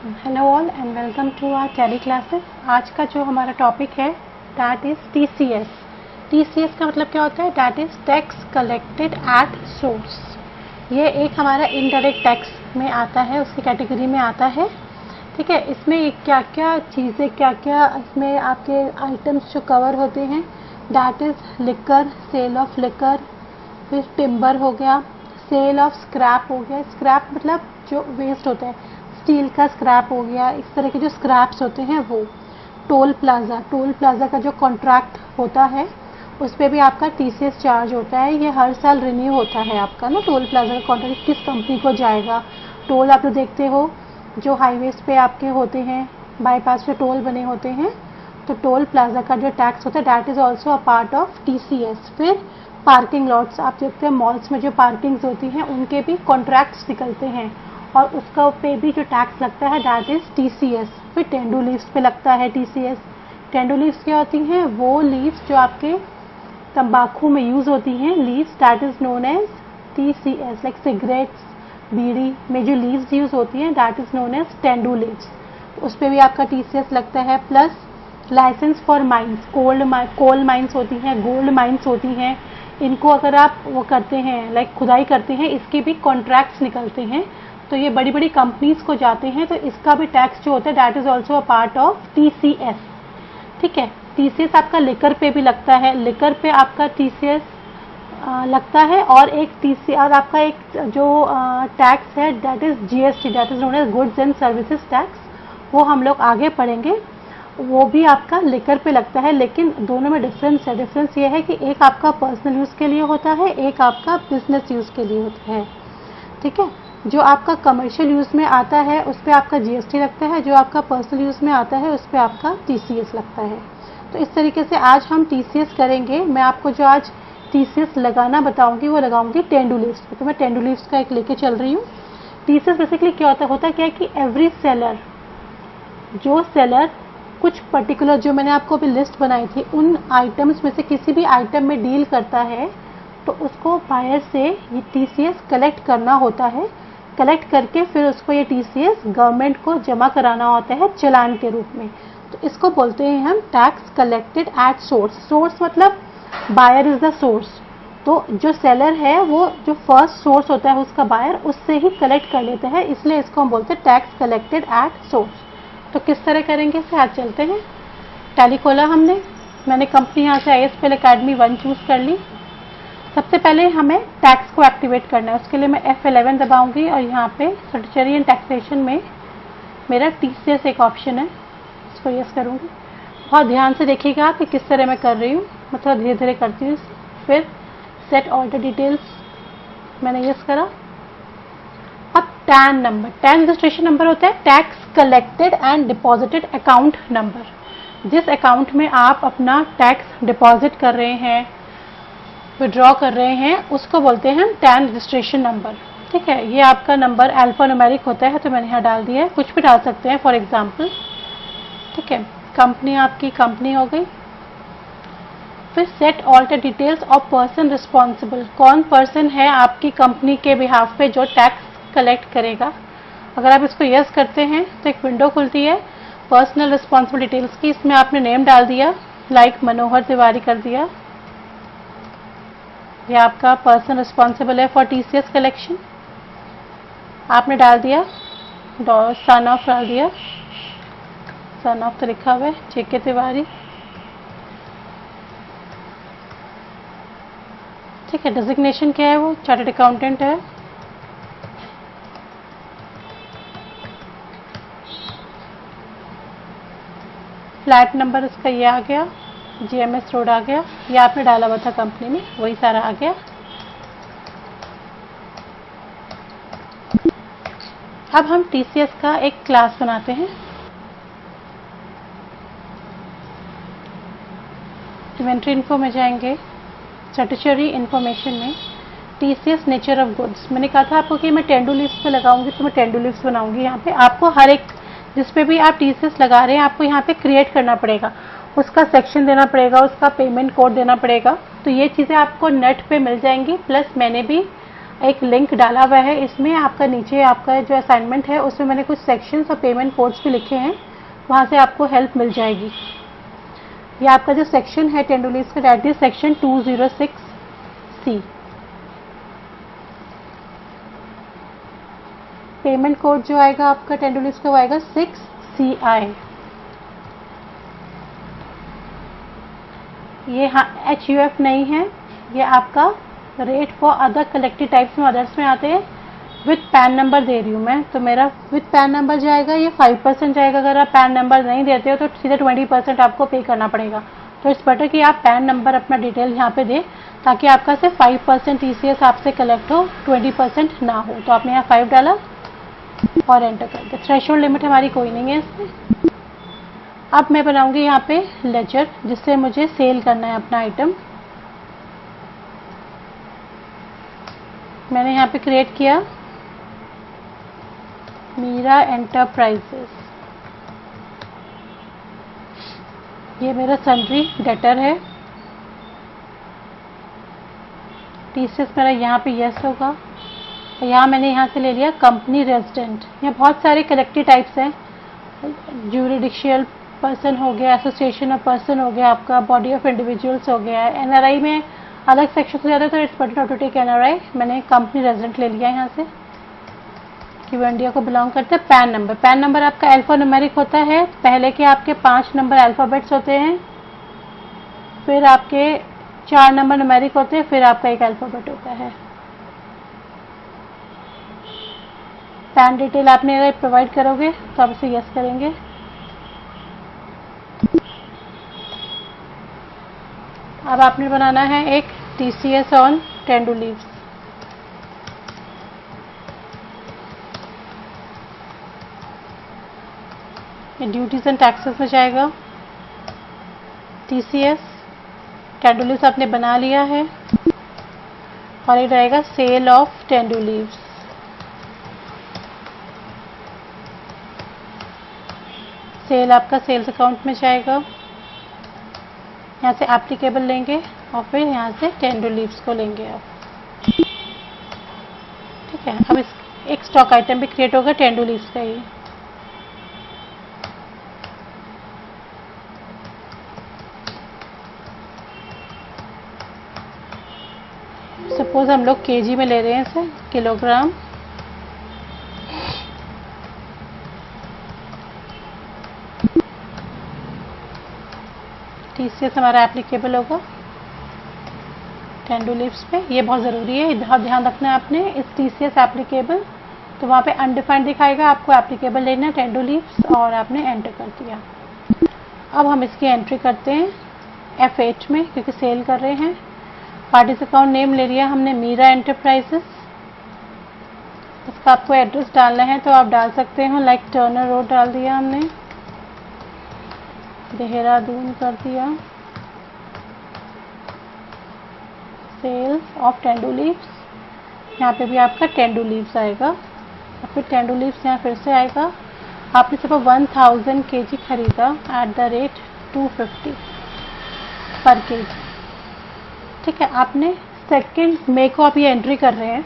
Hello all and welcome to our Tally classes. आज का जो हमारा टॉपिक है दैट इज टीसीएस। टीसीएस का मतलब क्या होता है? That is tax collected at source. ये एक हमारा इनडायरेक्ट टैक्स में आता है, उसकी कैटेगरी में आता है। ठीक है, इसमें क्या क्या चीज़ें, क्या क्या इसमें आपके आइटम्स जो कवर होते हैं, that is liquor, sale of liquor, फिर टिम्बर हो गया, सेल ऑफ स्क्रैप हो गया। स्क्रैप मतलब जो वेस्ट होता है, स्टील का स्क्रैप हो गया, इस तरह के जो स्क्रैप्स होते हैं वो। टोल प्लाजा का जो कॉन्ट्रैक्ट होता है उस पर भी आपका टीसीएस चार्ज होता है। ये हर साल रिन्यू होता है आपका ना, टोल प्लाजा का कॉन्ट्रैक्ट किस कंपनी को जाएगा। टोल आप लोग देखते हो जो हाईवेज पे आपके होते हैं, बाईपास पे टोल बने होते हैं, तो टोल प्लाजा का जो टैक्स होता है that is also a part of TCS. फिर पार्किंग लॉट्स आप देखते हैं, मॉल्स में जो पार्किंग्स होती हैं उनके भी कॉन्ट्रैक्ट्स निकलते हैं और उसका पे भी जो टैक्स लगता है दैट इज टीसीएस। फिर टेंडू लीव्स पे लगता है टीसीएस। टेंडू लीव्स क्या होती हैं? वो लीव्स जो आपके तंबाकू में यूज होती हैं, leaves, that is known as TCS. Like cigarettes, बीड़ी में जो लीव्स यूज होती हैं that is known as tendu leaves, उस पर भी आपका टीसीएस लगता है। Plus licence for mines, coal mines होती हैं, गोल्ड माइंस होती हैं, इनको अगर आप वो करते हैं, लाइक खुदाई करते हैं, इसके भी कॉन्ट्रैक्ट्स निकलते हैं, तो ये बड़ी बड़ी कंपनीज को जाते हैं, तो इसका भी टैक्स जो होता है that is also a part of TCS. ठीक है, टीसीएस आपका लिकर पे भी लगता है, लिकर पे आपका टीसीएस लगता है। और एक टीसीआर आपका एक जो टैक्स है that is GST, that is known as goods and services tax, वो हम लोग आगे पढ़ेंगे। वो भी आपका लिकर पे लगता है, लेकिन दोनों में डिफरेंस है। डिफरेंस ये है कि एक आपका पर्सनल यूज़ के लिए होता है, एक आपका बिजनेस यूज़ के लिए होता है। ठीक है, जो आपका कमर्शियल यूज़ में आता है उस पर आपका जीएसटी लगता है, जो आपका पर्सनल यूज़ में आता है उस पर आपका टीसीएस लगता है। तो इस तरीके से आज हम टीसीएस करेंगे। मैं आपको जो आज टीसीएस लगाना बताऊंगी वो लगाऊंगी टेंडू लीव्स पे। तो मैं टेंडू लीव्स का एक लेके चल रही हूँ। टीसीएस बेसिकली क्या होता क्या है कि एवरी सेलर, जो सेलर कुछ पर्टिकुलर, जो मैंने आपको अभी लिस्ट बनाई थी, उन आइटम्स में से किसी भी आइटम में डील करता है तो उसको बायर से ये टीसीएस कलेक्ट करना होता है। कलेक्ट करके फिर उसको ये टीसीएस गवर्नमेंट को जमा कराना होता है चालान के रूप में। तो इसको बोलते हैं हम tax collected at source. Source मतलब बायर इज द सोर्स, तो जो सेलर है वो जो फर्स्ट सोर्स होता है उसका बायर, उससे ही कलेक्ट कर लेते हैं, इसलिए इसको हम बोलते हैं टैक्स कलेक्टेड एट सोर्स। तो किस तरह करेंगे इसे, आज चलते हैं। टैली खोला हमने, मैंने कंपनी यहाँ से आईएसपीएल एकेडमी 1 चूज कर ली। सबसे पहले हमें टैक्स को एक्टिवेट करना है, उसके लिए मैं F11 दबाऊंगी और यहाँ पे स्टैट्यूटरी एंड टैक्सेशन में मेरा टीसीएस एक ऑप्शन है, इसको यस करूँगी। बहुत ध्यान से देखिएगा कि किस तरह मैं कर रही हूँ, मैं थोड़ा धीरे धीरे करती हूँ। फिर सेट ऑल्टर डिटेल्स मैंने यस करा। अब tan number, tan registration number होता है tax collected and deposited account number. जिस अकाउंट में आप अपना टैक्स डिपॉजिट कर रहे हैं, विड्रॉ कर रहे हैं, उसको बोलते हैं हम टैन रजिस्ट्रेशन नंबर। ठीक है, ये आपका नंबर अल्फा न्यूमेरिक होता है, तो मैंने यहाँ डाल दिया है, कुछ भी डाल सकते हैं फॉर एग्जांपल। ठीक है, कंपनी आपकी कंपनी हो गई। फिर set alter details of person responsible, कौन पर्सन है आपकी कंपनी के बिहाफ पे जो टैक्स कलेक्ट करेगा। अगर आप इसको यस करते हैं तो एक विंडो खुलती है पर्सनल रिस्पॉन्सिबल डिटेल्स की, इसमें आपने नेम डाल दिया, लाइक मनोहर तिवारी कर दिया, ये आपका पर्सन रिस्पॉन्सिबल है फॉर टीसीएस कलेक्शन। आपने डाल दिया सन ऑफ, डाल दिया सन ऑफ तो लिखा हुआ है जेके तिवारी। ठीक है, डेजिग्नेशन क्या है, वो चार्टर्ड अकाउंटेंट है। फ्लैट नंबर इसका ये आ गया, जीएमएस रोड आ गया, ये आपने डाला हुआ था कंपनी में, वही सारा आ गया। अब हम टीसीएस का एक क्लास बनाते हैं। इन्वेंट्री इन्फो में जाएंगे, स्टैट्यूटरी इन्फॉर्मेशन में टीसीएस नेचर ऑफ गुड्स। मैंने कहा था आपको कि मैं टेंडू लीव्स पे लगाऊंगी, तो मैं टेंडू लीव्स बनाऊंगी। यहाँ पे आपको हर एक जिस पे भी आप टीसीएस लगा रहे हैं आपको यहाँ पे क्रिएट करना पड़ेगा, उसका सेक्शन देना पड़ेगा, उसका पेमेंट कोड देना पड़ेगा। तो ये चीज़ें आपको नेट पे मिल जाएंगी। प्लस मैंने भी एक लिंक डाला हुआ है इसमें। आपका नीचे आपका जो असाइनमेंट है उसमें मैंने कुछ सेक्शंस और पेमेंट कोड्स भी लिखे हैं, वहाँ से आपको हेल्प मिल जाएगी। ये आपका जो सेक्शन है टेंडुलीव्स का, that is section 206C। Payment code जो आएगा आपका टेंडुलीव्स का वो आएगा 6CI। ये हाँ HUF नहीं है, ये आपका rate for other collected types में अदर्स में आते हैं। विथ पैन नंबर दे रही हूँ मैं, तो मेरा विथ पैन नंबर जाएगा, ये 5% जाएगा। अगर आप पैन नंबर नहीं देते हो तो सीधे 20% आपको पे करना पड़ेगा। तो इट्स बेटर कि आप पैन नंबर अपना डिटेल यहाँ पे दें, ताकि आपका सिर्फ 5% TCS आपसे कलेक्ट हो, 20% ना हो। तो आपने यहाँ 5 डाला और एंटर कर दिया। थ्रेशोल्ड लिमिट हमारी कोई नहीं है इसमें। अब मैं बनाऊंगी यहाँ पे लेजर, जिससे मुझे सेल करना है अपना आइटम। मैंने यहाँ पे क्रिएट किया मीरा एंटरप्राइजेस। ये मेरा सन्ड्री डेटर है। TCS मेरा यहाँ पे यस होगा। यहाँ मैंने यहाँ से ले लिया कंपनी रेजिडेंट। यहाँ बहुत सारे कलेक्टिव टाइप्स हैं, ज्यूरिडिक्शियल पर्सन हो गया, एसोसिएशन ऑफ पर्सन हो गया, आपका बॉडी ऑफ इंडिविजुअल्स हो गया। NRI में अलग सेक्शन हो जाता है, तो it's better not to take NRI। मैंने कंपनी रेजिडेंट ले लिया यहाँ से कि वो इंडिया को बिलोंग करते हैं। पैन नंबर आपका अल्फा न्यूमेरिक होता है। पहले के आपके 5 नंबर अल्फ़ाबेट्स होते हैं, फिर आपके 4 नंबर न्यूमेरिक होते हैं, फिर आपका एक अल्फ़ाबेट होता है। पैन डिटेल आपने अगर प्रोवाइड करोगे तो आप इसे यस करेंगे। अब आपने बनाना है एक TCS ऑन टेंडुलीव्स। ये ड्यूटीज एंड टैक्सेस में जाएगा। TCS टेंडुलीव्स आपने बना लिया है, और ये रहेगा सेल ऑफ टेंडुलीव्स। सेल आपका सेल्स अकाउंट में जाएगा। यहाँ से एप्लीकेबल लेंगे और फिर यहाँ से टेंडुलीव्स को लेंगे आप। ठीक है, अब इस एक स्टॉक आइटम भी क्रिएट होगा टेंडुलीव्स का ही। सपोज हम लोग केजी में ले रहे हैं इसे, किलोग्राम। TCS हमारा एप्लीकेबल होगा टेंडुलीव्स पे। ये बहुत ज़रूरी है, बहुत ध्यान रखना है आपने। इस TCS एप्लीकेबल, तो वहाँ पे अनडिफाइंड दिखाएगा, आपको एप्लीकेबल लेना है टेंडुलीव्स, और आपने एंटर कर दिया। अब हम इसकी एंट्री करते हैं F8 में, क्योंकि सेल कर रहे हैं। पार्टीज अकाउंट नेम ले लिया हमने मीरा एंटरप्राइजेस। इसका आपको एड्रेस डालना है तो आप डाल सकते हो, लाइक टर्नर रोड डाल दिया हमने, देहरादून कर दिया। सेल्स ऑफ टेंडुलीव्स, यहाँ पे भी आपका टेंडुलीव्स आएगा, और फिर टेंडुलीव्स यहाँ फिर से आएगा। आपने सिर्फ 1000 kg खरीदा एट द रेट 250 पर kg। ठीक है, आपने 2 मई को आप ये एंट्री कर रहे हैं।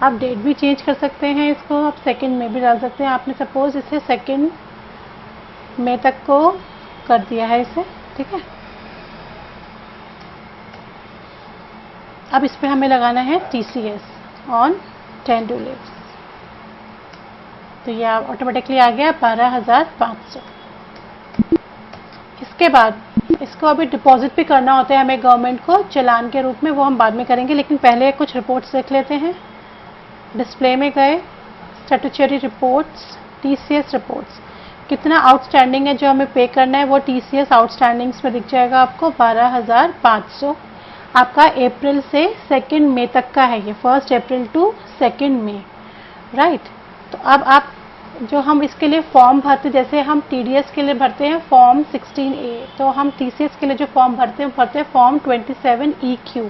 आप डेट भी चेंज कर सकते हैं, इसको आप 2 मई भी डाल सकते हैं। आपने सपोज इसे 2 मई तक को कर दिया है इसे। ठीक है, अब इस पे हमें लगाना है TCS ऑन टेंडुलीव्स। तो ये ऑटोमेटिकली आ गया 12,500। इसके बाद इसको अभी डिपॉजिट भी करना होता है हमें गवर्नमेंट को चालान के रूप में, वो हम बाद में करेंगे। लेकिन पहले कुछ रिपोर्ट्स देख लेते हैं। डिस्प्ले में गए, स्टैट्यूटरी रिपोर्ट्स, TCS रिपोर्ट्स, कितना आउटस्टैंडिंग है जो हमें पे करना है, वो TCS आउटस्टैंडिंग्स में दिख जाएगा आपको 12,500। आपका अप्रैल से 2 मई तक का है ये, 1 अप्रैल टू 2 मई, राइट। तो अब आप जो हम इसके लिए फॉर्म भरते, जैसे हम TDS के लिए भरते हैं फॉर्म 16A, तो हम TCS के लिए जो फॉर्म भरते हैं फॉर्म 27EQ।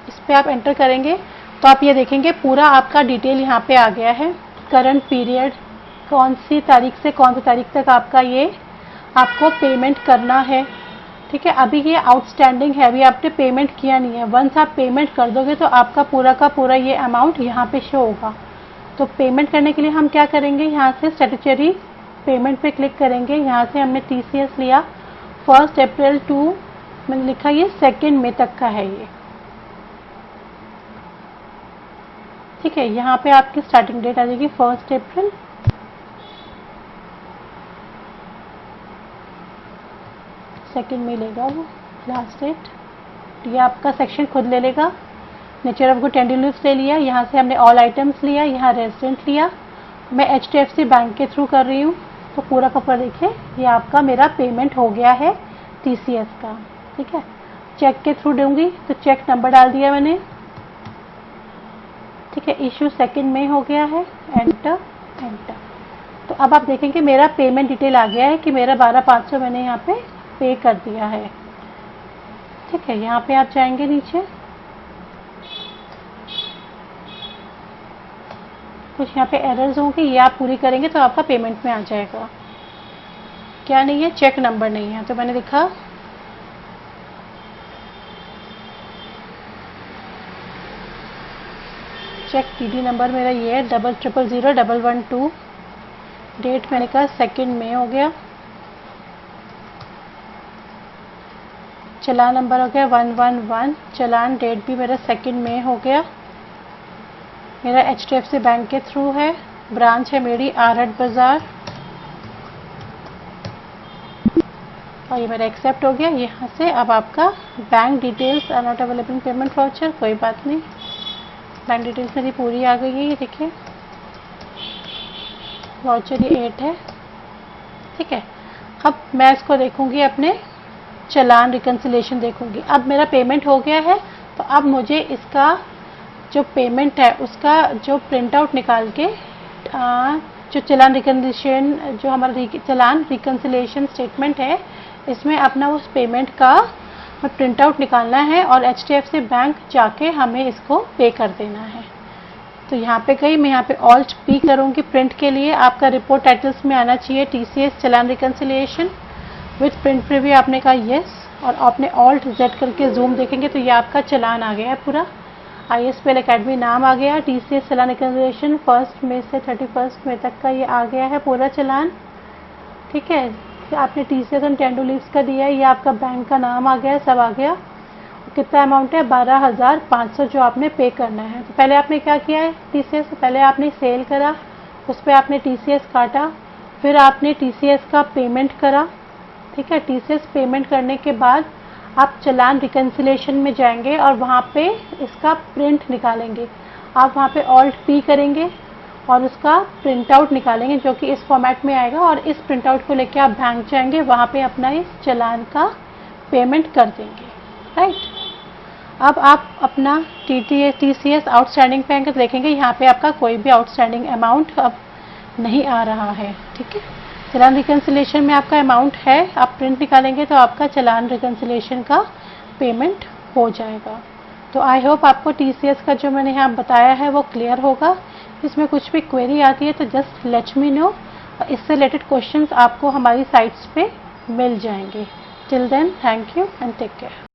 इस पर आप एंटर करेंगे तो आप ये देखेंगे पूरा आपका डिटेल यहाँ पे आ गया है। करंट पीरियड, कौन सी तारीख से कौन सी तारीख तक आपका ये आपको पेमेंट करना है, ठीक है, अभी ये आउटस्टैंडिंग है, अभी आपने पेमेंट किया नहीं है। वंस आप पेमेंट कर दोगे तो आपका पूरा का पूरा ये अमाउंट यहाँ पे शो होगा। तो पेमेंट करने के लिए हम क्या करेंगे, यहाँ से स्टैट्यूटरी पेमेंट पे क्लिक करेंगे। यहाँ से हमने TCS लिया 1 अप्रैल टू, मैंने लिखा ये 2 मई तक का है ये, ठीक है। यहाँ पे आपकी स्टार्टिंग डेट आ जाएगी 1 अप्रैल, 2 मई लेगा वो लास्ट डेट। ये आपका सेक्शन खुद ले लेगा। Nature of good tender leaves ले लिया, यहाँ से हमने ऑल आइटम्स लिया, यहाँ रेजिडेंट लिया। मैं HDFC बैंक के थ्रू कर रही हूँ, तो पूरा का पूरा देखिए ये आपका मेरा पेमेंट हो गया है TCS का, ठीक है। चेक के थ्रू दूंगी तो चेक नंबर डाल दिया मैंने, ठीक है। इशू 2 मई हो गया है, एंटर एंटर। तो अब आप देखेंगे मेरा पेमेंट डिटेल आ गया है कि मेरा 12,500 मैंने यहाँ पे कर दिया है, ठीक है। यहाँ पे आप जाएंगे नीचे, कुछ यहाँ पे एरर्स होंगे, ये आप पूरी करेंगे तो आपका पेमेंट में आ जाएगा। क्या नहीं है, चेक नंबर नहीं है, तो मैंने लिखा चेक TD नंबर मेरा ये है 000112। डेट मैंने कहा 2 मई हो गया। चलान नंबर हो गया 111। चलान डेट भी मेरा 2 मई हो गया। मेरा HDFC बैंक के थ्रू है, ब्रांच है मेरी आरहट बाजार, और ये मेरा एक्सेप्ट हो गया। यहाँ से अब आपका bank details are not available payment voucher, कोई बात नहीं, बैंक डिटेल्स मेरी पूरी आ गई है। ये देखिए वाउचर ये 8 है, ठीक है। अब मैं इसको देखूंगी, अपने चलान रिकन्सिलेशन देखूंगी। अब मेरा पेमेंट हो गया है, तो अब मुझे इसका जो पेमेंट है उसका जो प्रिंट आउट निकाल के जो चलान रिकन्सिलेशन, जो हमारा चलान रिकन्सिलेशन स्टेटमेंट है, इसमें अपना उस पेमेंट का प्रिंट आउट निकालना है और HDFC बैंक जाके हमें इसको पे कर देना है। तो यहाँ पे गई, मैं यहाँ पे Alt P करूँगी प्रिंट के लिए। आपका रिपोर्ट टाइटल्स में आना चाहिए TCS challan reconciliation with print preview, आपने कहा यस, और आपने Alt Z करके जूम देखेंगे तो ये आपका चलान आ गया है पूरा। ISPL अकेडमी नाम आ गया, TCS चलान रिकन्सिलेशन 1 मई से 31 मई तक का ये आ गया है पूरा चलान, ठीक है। आपने TCS और टेंडर लीव्स का दिया है, ये आपका बैंक का नाम आ गया, सब आ गया। कितना अमाउंट है 12,500 जो आपने पे करना है। तो पहले आपने क्या किया है TCS, पहले आपने सेल करा, उस पर आपने TCS काटा, फिर आपने TCS का पेमेंट करा, ठीक है। TCS पेमेंट करने के बाद आप चलान रिकन्सिलेशन में जाएंगे और वहाँ पे इसका प्रिंट निकालेंगे। आप वहाँ पे Alt P करेंगे और उसका प्रिंट आउट निकालेंगे, जो कि इस फॉर्मेट में आएगा, और इस प्रिंट आउट को लेके आप बैंक जाएंगे, वहाँ पे अपना इस चलान का पेमेंट कर देंगे, राइट। अब आप अपना TCS आउटस्टैंडिंग पे आएंगे तो देखेंगे यहाँ पे आपका कोई भी आउटस्टैंडिंग अमाउंट अब नहीं आ रहा है, ठीक है। चलान रिकन्सिलेशन में आपका अमाउंट है, आप प्रिंट निकालेंगे तो आपका चलान रिकन्सिलेशन का पेमेंट हो जाएगा। तो आई होप आपको TCS का जो मैंने यहाँ बताया है वो क्लियर होगा। इसमें कुछ भी क्वेरी आती है तो जस्ट लेट मी नो, इससे रिलेटेड क्वेश्चंस आपको हमारी साइट्स पे मिल जाएंगे। Till then thank you and take care.